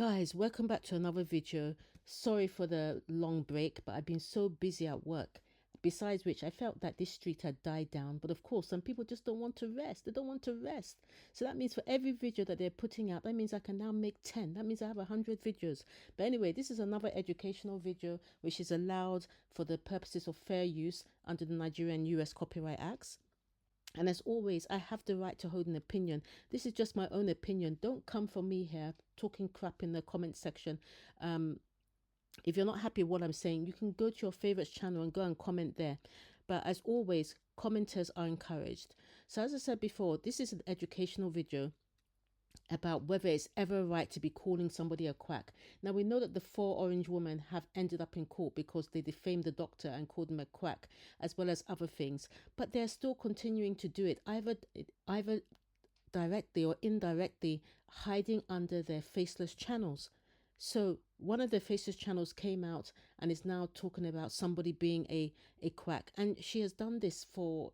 Guys, welcome back to another video. Sorry for the long break, but I've been so busy at work. Besides which, I felt that this street had died down. But of course, some people just don't want to rest. They don't want to rest. So that means for every video that they're putting out, that means I can now make 10. That means I have 100 videos. But anyway, this is another educational video which is allowed for the purposes of fair use under the Nigerian US Copyright Acts. And as always, I have the right to hold an opinion. This is just my own opinion. Don't come for me here talking crap in the comment section. If you're not happy with what I'm saying, you can go to your favorites channel and go and comment there. But as always, commenters are encouraged. So as I said before, this is an educational video about whether it's ever right to be calling somebody a quack. Now, we know that the 4 orange women have ended up in court because they defamed the doctor and called him a quack, as well as other things. But they're still continuing to do it, either directly or indirectly, hiding under their faceless channels. So one of the faceless channels came out and is now talking about somebody being a quack. And she has done this for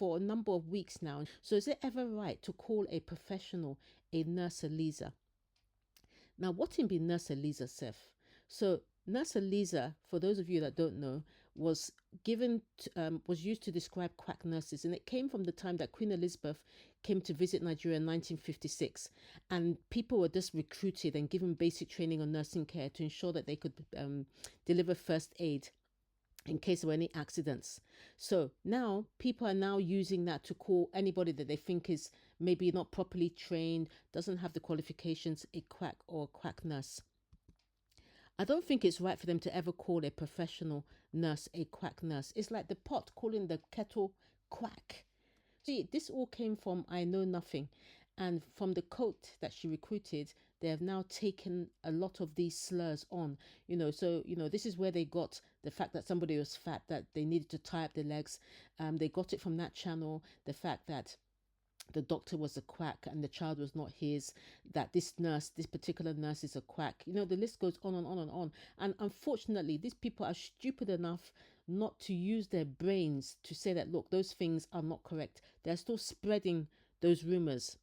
a number of weeks now. So is it ever right to call a professional a Nurse Eliza? Now, what in be Nurse Eliza, Seth? So Nurse Eliza, for those of you that don't know, was used to describe quack nurses, and it came from the time that Queen Elizabeth came to visit Nigeria in 1956, and people were just recruited and given basic training on nursing care to ensure that they could deliver first aid in case there were any accidents. So now people are now using that to call anybody that they think is maybe not properly trained, doesn't have the qualifications, a quack or a quack nurse. I don't think it's right for them to ever call a professional nurse a quack nurse. It's like the pot calling the kettle quack. See, this all came from I Know Nothing. And from the coat that she recruited, they have now taken a lot of these slurs on, so, this is where they got the fact that somebody was fat, that they needed to tie up their legs. They got it from that channel, the fact that the doctor was a quack and the child was not his, that this particular nurse is a quack. The list goes on and on and on. And unfortunately, these people are stupid enough not to use their brains to say that, look, those things are not correct. They're still spreading those rumors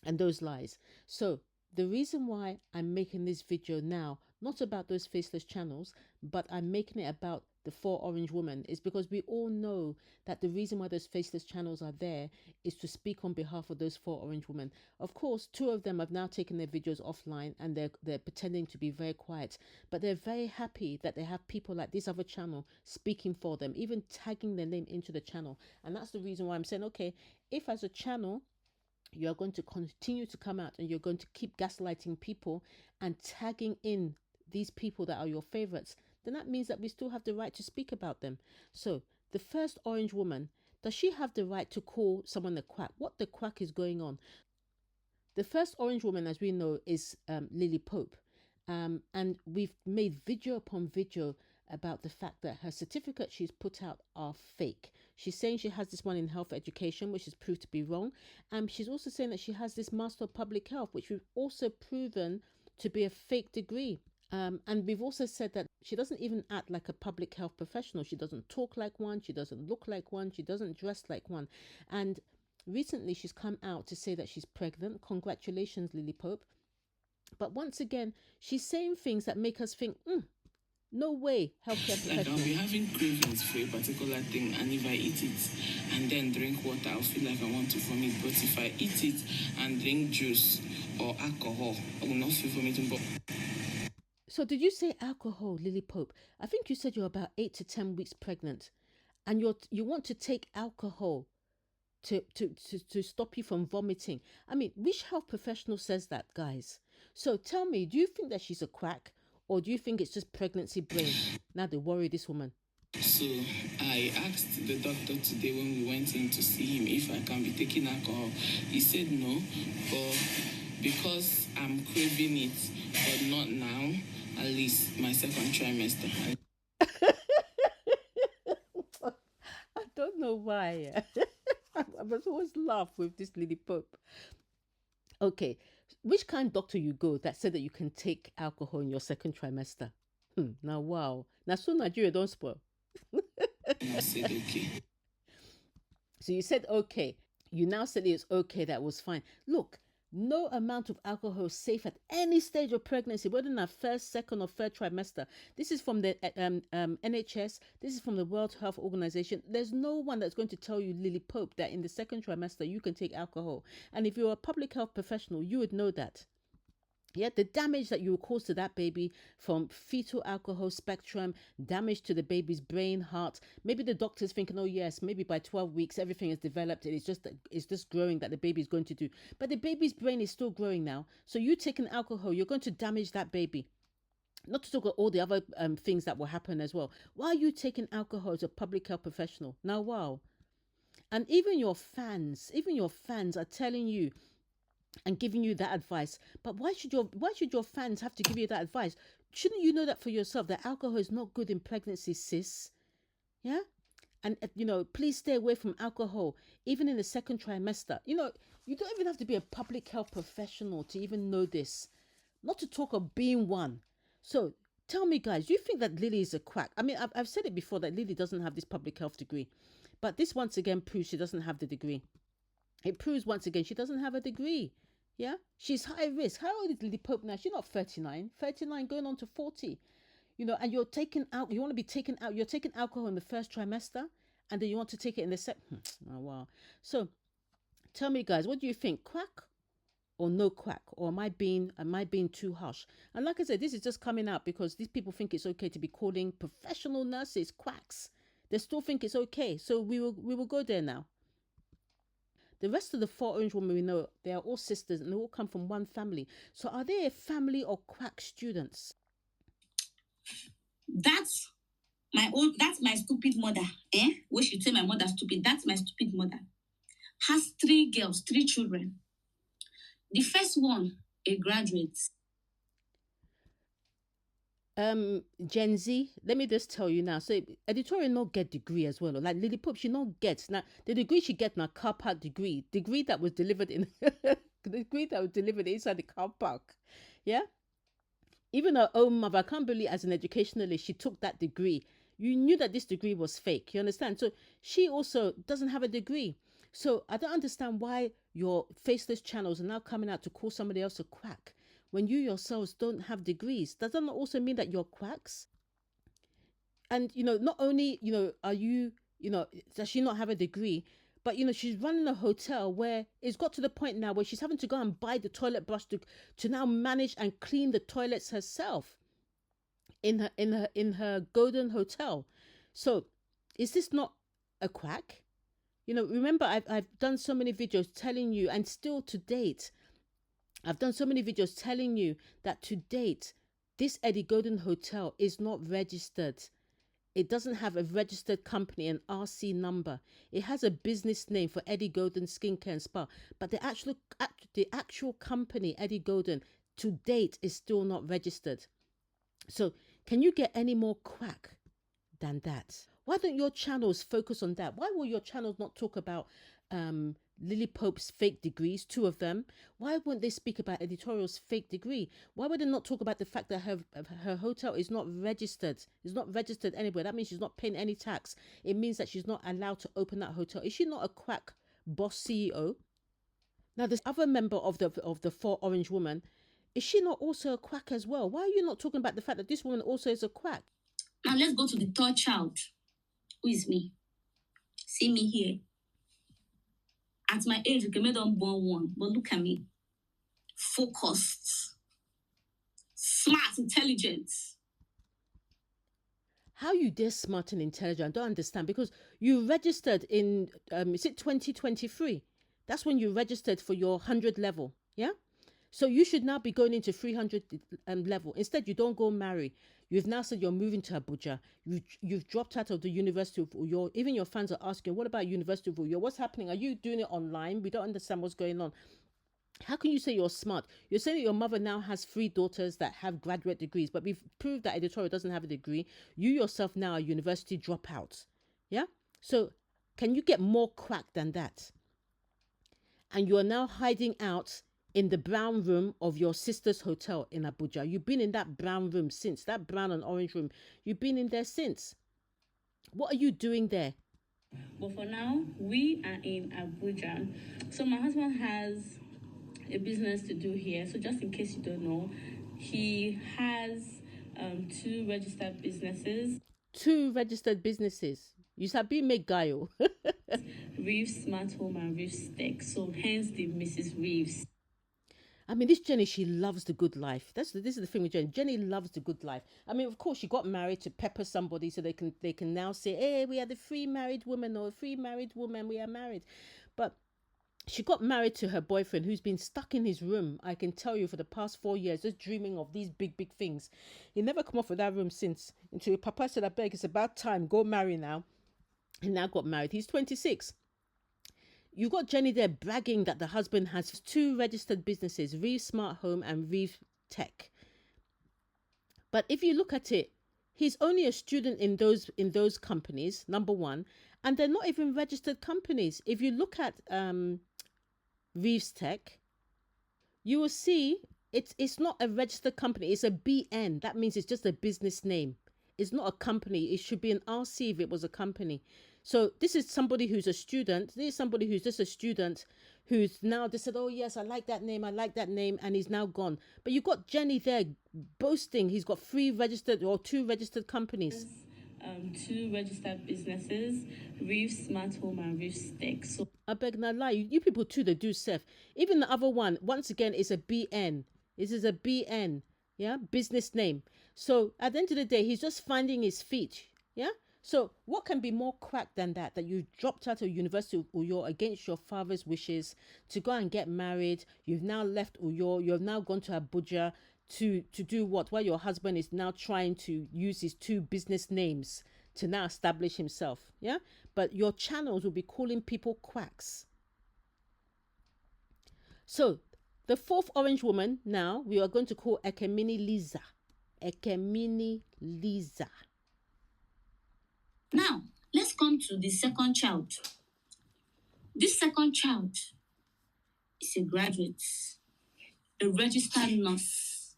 and those lies. So the reason why I'm making this video now, not about those faceless channels, but I'm making it about the 4 orange women, is because we all know that the reason why those faceless channels are there is to speak on behalf of those 4 orange women. Of course, 2 of them have now taken their videos offline and they're pretending to be very quiet, but they're very happy that they have people like this other channel speaking for them, even tagging their name into the channel. And that's the reason why I'm saying, okay, if as a channel you're going to continue to come out and you're going to keep gaslighting people and tagging in these people that are your favorites, then that means that we still have the right to speak about them. So the first orange woman, does she have the right to call someone a quack? What the quack is going on? The first orange woman, as we know, is Lily Pope. And we've made video upon video about the fact that her certificates she's put out are fake. She's saying she has this one in health education, which is proved to be wrong. And she's also saying that she has this Master of Public Health, which we've also proven to be a fake degree. And we've also said that she doesn't even act like a public health professional. She doesn't talk like one. She doesn't look like one. She doesn't dress like one. And recently she's come out to say that she's pregnant. Congratulations, Lily Pope. But once again, she's saying things that make us think, no way, healthcare professional. Like I'll be having cravings for a particular thing, and if I eat it and then drink water, I'll feel like I want to vomit. But if I eat it and drink juice or alcohol, I will not feel vomiting. So did you say alcohol, Lily Pope? I think you said you're about 8 to 10 weeks pregnant, and you want to take alcohol to stop you from vomiting. I mean, which health professional says that, guys? So tell me, do you think that she's a quack, or do you think it's just pregnancy brain? Now they worry this woman. So I asked the doctor today when we went in to see him if I can be taking alcohol. He said no, but because I'm craving it, but not now, at least my second trimester. I don't know why. I must always laugh with this Lily Pope. Okay, which kind of doctor you go that said that you can take alcohol in your second trimester? Now, wow. Now, so Nigeria don't spoil. I said okay. So you said okay. You now said it was okay, that was fine. Look, No amount of alcohol is safe at any stage of pregnancy, whether in our first, second, or third trimester. This is from the NHS. This is from the World Health Organization. There's no one that's going to tell you, Lily Pope, that in the second trimester you can take alcohol. And if you're a public health professional, you would know that. Yeah, the damage that you will cause to that baby from fetal alcohol spectrum, damage to the baby's brain, heart. Maybe the doctor's thinking, oh yes, maybe by 12 weeks everything is developed and it's just growing that the baby is going to do. But the baby's brain is still growing now. So you taking alcohol, you're going to damage that baby. Not to talk about all the other things that will happen as well. Why are you taking alcohol as a public health professional? Now, wow. And even your fans are telling you and giving you that advice. But why should your fans have to give you that advice? Shouldn't you know that for yourself, that alcohol is not good in pregnancy, sis? Yeah. And please stay away from alcohol even in the second trimester. You don't even have to be a public health professional to even know this, not to talk of being one. So tell me, guys, do you think that Lily is a quack? I mean, I've said it before that Lily doesn't have this public health degree, but this once again proves she doesn't have the degree. It proves once again she doesn't have a degree. Yeah, she's high risk. How old is Lily Pope now? She's not 39. 39 going on to 40. And you're taking out, you want to be taken out, you're taking alcohol in the first trimester, and then you want to take it in the second. Oh, wow. So tell me, guys, what do you think? Quack or no quack? Or am I being too harsh? And like I said, this is just coming out because these people think it's okay to be calling professional nurses quacks. They still think it's okay. So we will go there now. The rest of the 4 orange women we know, they are all sisters and they all come from one family. So are they a family of quack students? That's my stupid mother. What she say my mother stupid? That's my stupid mother. Has 3 girls, 3 children. The first one, a graduate. Gen Z, let me just tell you now. So editorial not get degree as well. Like Lily Pope, she not gets now the degree she get now car park degree that was delivered in the degree that was delivered inside the car park. Yeah. Even her own mother, I can't believe as an educationalist she took that degree. You knew that this degree was fake. You understand? So she also doesn't have a degree. So I don't understand why your faceless channels are now coming out to call somebody else a quack when you yourselves don't have degrees. Does that not also mean that you're quacks? And not only are you does she not have a degree, but she's running a hotel where it's got to the point now where she's having to go and buy the toilet brush to now manage and clean the toilets herself in her golden hotel. So is this not a quack? Remember, I've done so many videos telling you, and still to date I've done so many videos telling you that to date, this Eddie Golden Hotel is not registered. It doesn't have a registered company, an RC number. It has a business name for Eddie Golden Skincare and Spa, but the actual company, Eddie Golden, to date is still not registered. So can you get any more quack than that? Why don't your channels focus on that? Why will your channels not talk about Lily Pope's fake degrees, 2 of them? Why wouldn't they speak about editorial's fake degree? Why would they not talk about the fact that her hotel is not registered? It's not registered anywhere. That means she's not paying any tax. It means that she's not allowed to open that hotel. Is she not a quack boss CEO? Now, this other member of the 4 orange woman, is she not also a quack as well? Why are you not talking about the fact that this woman also is a quack? Now let's go to the 3rd child, who is me. See me here. At my age, you can make them born one, but look at me. Focused, smart, intelligent. How you this smart and intelligent? I don't understand, because you registered in is it 2023? That's when you registered for your 100 level. Yeah. So you should now be going into 300 level. Instead, you don't go marry. You've now said you're moving to Abuja. You've dropped out of the University of Uyo. Even your fans are asking, what about University of Uyo? What's happening? Are you doing it online? We don't understand what's going on. How can you say you're smart? You're saying that your mother now has 3 daughters that have graduate degrees, but we've proved that editorial doesn't have a degree. You yourself now are university dropouts. Yeah? So can you get more crack than that? And you are now hiding out in the brown room of your sister's hotel in Abuja. You've been in that brown room since, that brown and orange room. You've been in there since. What are you doing there? But for now, we are in Abuja. So my husband has a business to do here. So just in case you don't know, he has 2 registered businesses. 2 registered businesses. You sabi make guyo. Reeves Smart Home and Reeves Tech. So hence the Mrs. Reeves. I mean, this Jenny, she loves the good life. This is the thing with Jenny. Jenny loves the good life. I mean, of course, she got married to pepper somebody, so they can now say, "Hey, we are the free married woman or free married woman. We are married." But she got married to her boyfriend, who's been stuck in his room. I can tell you for the past 4 years, just dreaming of these big things. He never come off of that room since. Until Papa said, "I beg, it's about time. Go marry now." He now got married. He's 26. You got Jenny there bragging that the husband has 2 registered businesses, Reeve Smart Home and Reeve Tech. But if you look at it, he's only a student in those companies, number one, and they're not even registered companies. If you look at Reeves Tech, you will see it's not a registered company. It's a BN. That means it's just a business name. It's not a company. It should be an RC if it was a company. So this is somebody who's a student. This is somebody who's just a student who's now they said, "Oh yes, I like that name. I like that name," and he's now gone. But you got Jenny there boasting he's got 3 registered or 2 registered companies. 2 registered businesses, Reeves Smart Home and Reeves Tech. So I beg not lie. You people too, they do self. Even the other one, once again, is a BN. This is a BN, yeah, business name. So at the end of the day, he's just finding his feet, yeah. So what can be more quack than that? That you dropped out of university Uyo against your father's wishes to go and get married. You've now left Uyo. You've now gone to Abuja to do what? While your husband is now trying to use his 2 business names to now establish himself. Yeah. But your channels will be calling people quacks. So the 4th orange woman now we are going to call Ekemini Liza. Ekemini Liza. now let's come to the second child. This second child is a graduate, a registered nurse.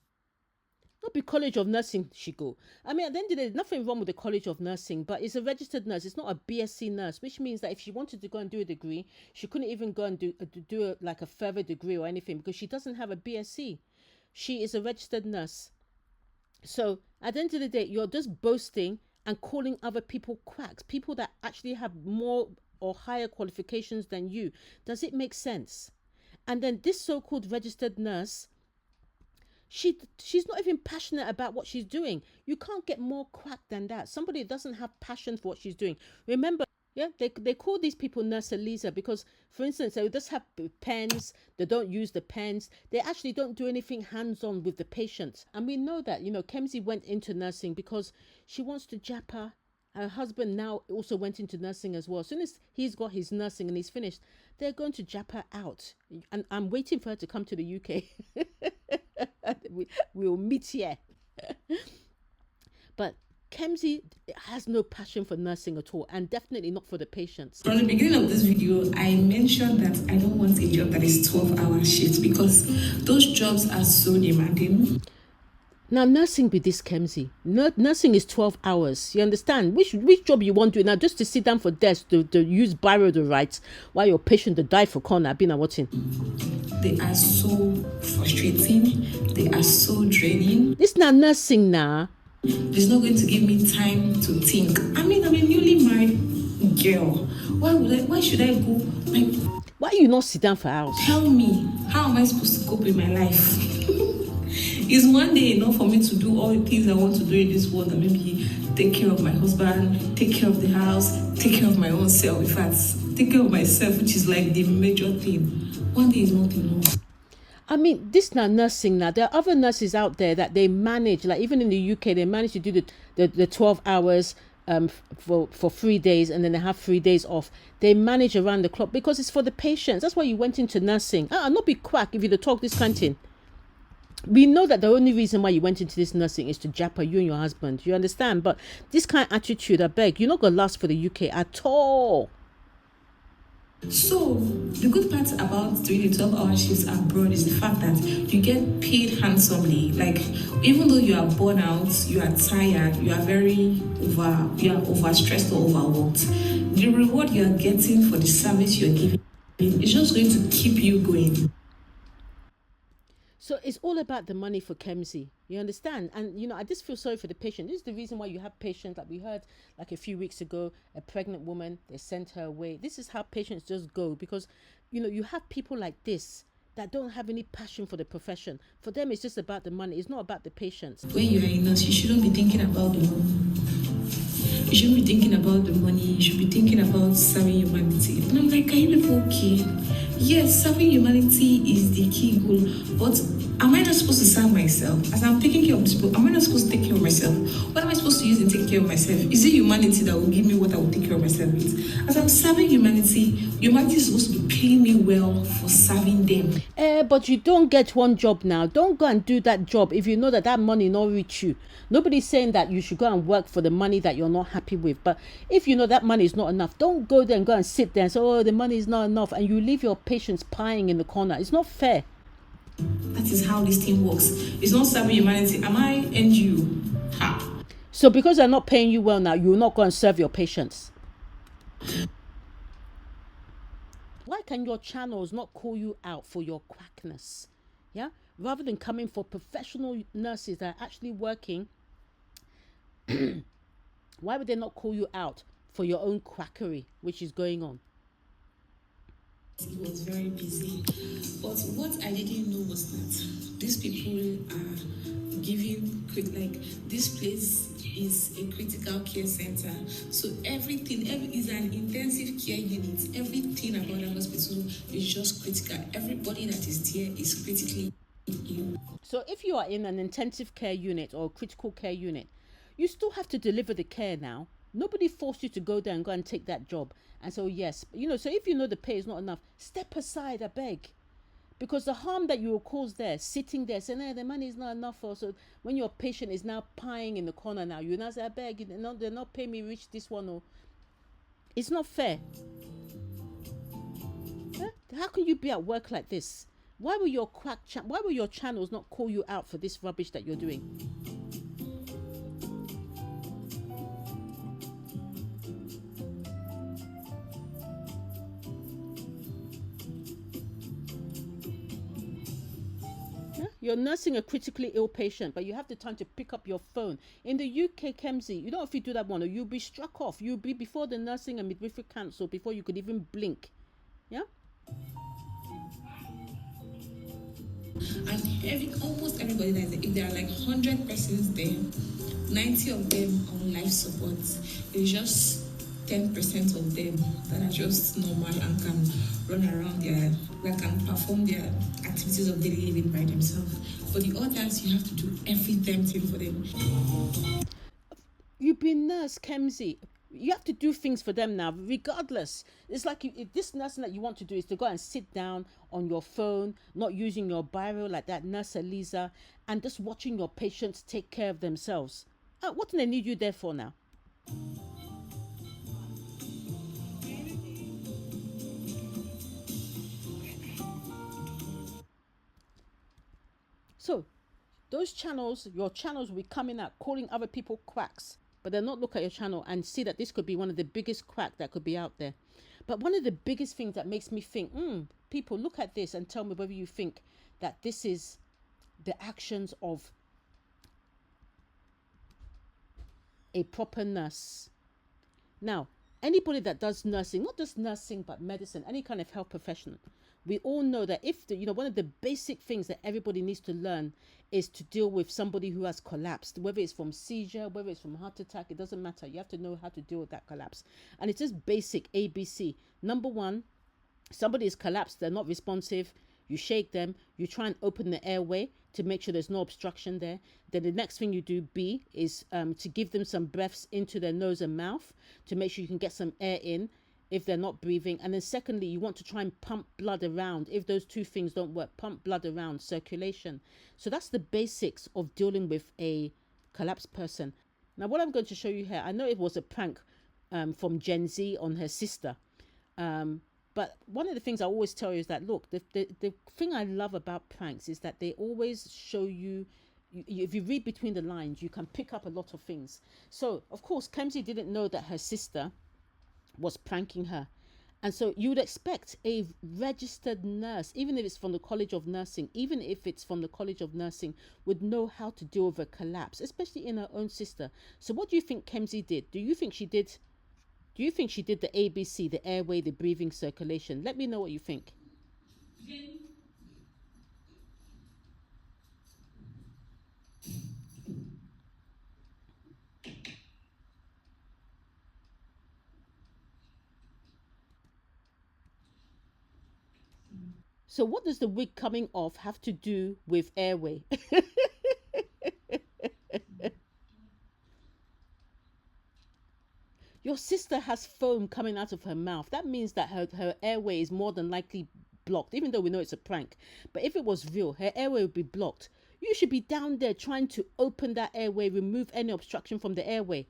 Not be College of Nursing she go. I mean, at the end of the day, nothing wrong with the College of Nursing, but it's a registered nurse. It's not a BSc nurse, which means that if she wanted to go and do a degree, she couldn't even go and do like a further degree or anything because she doesn't have a BSc. She is a registered nurse. So at the end of the day, you're just boasting and calling other people quacks, people that actually have more or higher qualifications than you. Does it make sense? And then this so-called registered nurse, she's not even passionate about what she's doing. You can't get more quack than that. Somebody that doesn't have passion for what she's doing. Remember, yeah, they call these people Nurse Eliza because, for instance, they just have pens. They don't use the pens. They actually don't do anything hands-on with the patients. And we know that, Kezy went into nursing because she wants to jap her. Her husband now also went into nursing as well. As soon as he's got his nursing and he's finished, they're going to jap her out. And I'm waiting for her to come to the UK. We'll meet here. But Kezy has no passion for nursing at all, and definitely not for the patients. From the beginning of this video, I mentioned that I don't want a job that is 12-hour shifts because those jobs are so demanding. Now, nursing be this, Kezy. Nursing is 12 hours. You understand? Which job you want to do now? Just to sit down for desk, to use biro to write while your patient to die for corner, been watching. They are so frustrating. They are so draining. This not nursing now. It's not going to give me time to think. I mean, I'm a newly married girl. Why should I go? Why you not sit down for hours? Tell me, how am I supposed to cope with my life? Is one day enough for me to do all the things I want to do in this world and maybe take care of my husband, take care of the house, take care of my own self? In fact, take care of myself, which is like the major thing. One day is not enough. I mean, this now nursing now. There are other nurses out there that they manage, like even in the UK, they manage to do the 12 hours for 3 days, and then they have 3 days off. They manage around the clock because it's for the patients. That's why you went into nursing. Not be quack if you talk this kind of thing. We know that the only reason why you went into this nursing is to jap you and your husband. You understand? But this kind of attitude, I beg, you're not going to last for the UK at all. So, the good part about doing the 12-hour shifts abroad is the fact that you get paid handsomely. Like, even though you are burnt out, you are tired, you are overstressed or overworked, the reward you are getting for the service you're giving is just going to keep you going. I mean, this now nursing now. There are other nurses out there that they manage, like even in the UK, they manage to do the 12 hours for 3 days, and then they have 3 days off. They manage around the clock because it's for the patients. That's why you went into nursing. Is just going to keep you going. So it's all about the money for Kezy. You understand? And I just feel sorry for the patient. This is the reason why you have patients, like we heard like a few weeks ago, a pregnant woman, they sent her away. This is how patients just go, because you have people like this that don't have any passion for the profession. For them, it's just about the money. It's not about the patients. When you are a nurse, you shouldn't be thinking about the money. You shouldn't be thinking about the money. You should be thinking about serving humanity. And I'm like, are you people okay? Yes, serving humanity is the key goal. But am I not supposed to serve myself? As I'm taking care of these people, am I not supposed to take care of myself? What am I supposed to use in taking care of myself? Is it humanity that will give me what I will take care of myself with? As I'm serving humanity is supposed to be paying me well for serving them. But you don't get one job now. Don't go and do that job if you know that money not reach you. Nobody's saying that you should go and work for the money that you're not happy with. But if you know that money is not enough, don't go there and go and sit there and say, oh, the money is not enough, and you leave your patients pieing in the corner. It's not fair. That is how this thing works. It's not serving humanity. Am I and you? Ha. So because they're not paying you well now, you're not going to serve your patients. Why can your channels not call you out for your quackness? Yeah? Rather than coming for professional nurses that are actually working, why would they not call you out for your own quackery, which is going on? He was very busy. But what I didn't know was that these people are giving, like, this place is a critical care center. So everything is an intensive care unit. Everything about the hospital is just critical. Everybody that is there is critically ill. So if you are in an intensive care unit or critical care unit, you still have to deliver the care now. Nobody forced you to go there and go and take that job. And so, yes, so if you know the pay is not enough, step aside, I beg. Because the harm that you will cause there, sitting there, saying, the money is not enough. So when your patient is now pieing in the corner now, you now say, I beg, they're not paying me reach this one. Or it's not fair. How can you be at work like this? Why will your channels not call you out for this rubbish that you're doing? You're nursing a critically ill patient, but you have the time to pick up your phone. In the UK, Kezy, if you do that one, you'll be struck off. You'll be before the Nursing and Midwifery Council before you could even blink. Yeah? And almost everybody that is there, if there are like 100 persons there, 90 of them on life support. It's just 10% of them that are just normal and can run around that can perform their activities of daily living by themselves. For the others, you have to do every damn thing for them. You've been nurse, Kezy. You have to do things for them now, regardless. It's like this nursing that you want to do is to go and sit down on your phone, not using your biro like that Nurse Eliza, and just watching your patients take care of themselves. What do they need you there for now? So, your channels will be coming out, calling other people quacks, but they'll not look at your channel and see that this could be one of the biggest quack that could be out there. But one of the biggest things that makes me think, people, look at this and tell me whether you think that this is the actions of a proper nurse. Now, anybody that does nursing, not just nursing, but medicine, any kind of health professional, we all know that one of the basic things that everybody needs to learn is to deal with somebody who has collapsed, whether it's from seizure, whether it's from heart attack, it doesn't matter. You have to know how to deal with that collapse. And it's just basic ABC. Number one, somebody is collapsed, they're not responsive. You shake them, you try and open the airway to make sure there's no obstruction there. Then the next thing you do, B, is to give them some breaths into their nose and mouth to make sure you can get some air in if they're not breathing. And then secondly, you want to try and pump blood around. If those two things don't work, pump blood around, circulation. So that's the basics of dealing with a collapsed person. Now, what I'm going to show you here, I know it was a prank from Gen Z on her sister. But one of the things I always tell you is that, look, the thing I love about pranks is that they always show you, if you read between the lines, you can pick up a lot of things. So, of course, Kezy didn't know that her sister was pranking her. And so you would expect a registered nurse, even if it's from the College of Nursing, even if it's from the College of Nursing, would know how to deal with a collapse, especially in her own sister. So what do you think Kezy did? Do you think she did the ABC, the airway, the breathing, circulation? Let me know what you think. So what does the wig coming off have to do with airway? Your sister has foam coming out of her mouth. That means that her airway is more than likely blocked, even though we know it's a prank. But if it was real, her airway would be blocked. You should be down there trying to open that airway, remove any obstruction from the airway.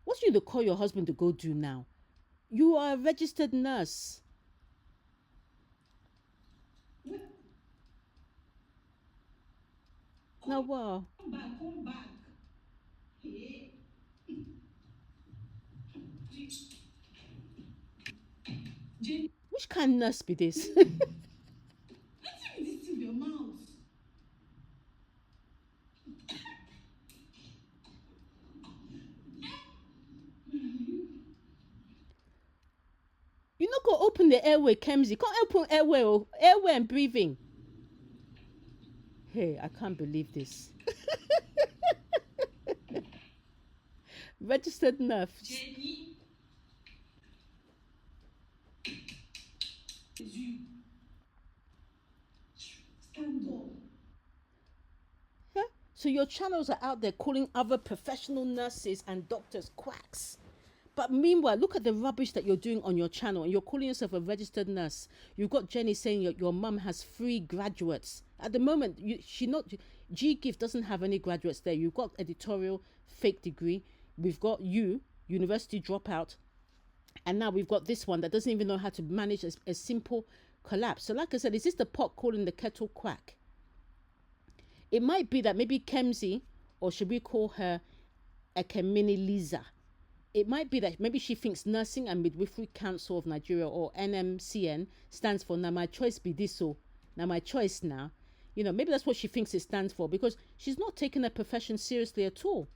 What should you call your husband to go do now? You are a registered nurse. Now, wow. Come back. Hey. Which kind of nurse be this? Let's this in your mouth. You not go open the airway, Kezy. Can't open airway, airway and breathing. Hey, I can't believe this. Registered nurse. Jenny. Stand up. Yeah? So your channels are out there calling other professional nurses and doctors quacks. But meanwhile, look at the rubbish that you're doing on your channel, and you're calling yourself a registered nurse. You've got Jenny saying your mum has 3 graduates. At the moment, G-Gift doesn't have any graduates there. You've got editorial, fake degree. We've got you, university dropout. And now we've got this one that doesn't even know how to manage a simple collapse. So like I said, is this the pot calling the kettle quack? It might be that maybe Kezy, or should we call her Ekemini Liza? It might be that maybe she thinks Nursing and Midwifery Council of Nigeria, or NMCN, stands for Now My Choice Be This, so now my choice now. Maybe that's what she thinks it stands for, because she's not taking her profession seriously at all.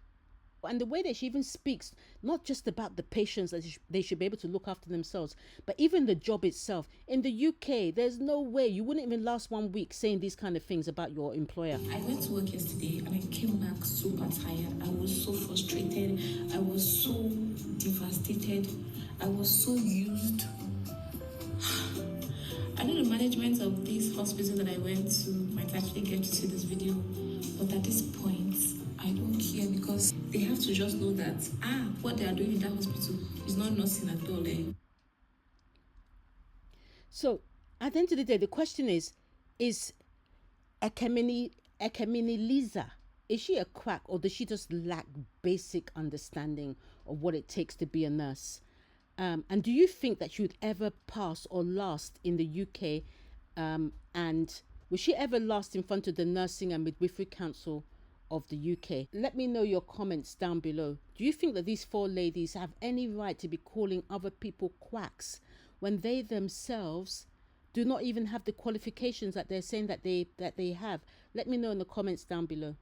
And the way that she even speaks, not just about the patients that they should be able to look after themselves, but even the job itself. In the UK, there's no way you wouldn't even last 1 week saying these kind of things about your employer. I went to work yesterday and I came back super tired. I was so frustrated. I was so devastated. I was so used. I know the management of this hospital that I went to might actually get to see this video, but at this point, I don't care, because they have to just know that what they are doing in that hospital is not nursing at all. So at the end of the day, the question is Ekemini Liza, is she a quack, or does she just lack basic understanding of what it takes to be a nurse? And do you think that she would ever pass or last in the UK? And will she ever last in front of the Nursing and Midwifery Council of the UK? Let me know your comments down below. Do you think that these 4 ladies have any right to be calling other people quacks when they themselves do not even have the qualifications that they're saying that they have? Let me know in the comments down below.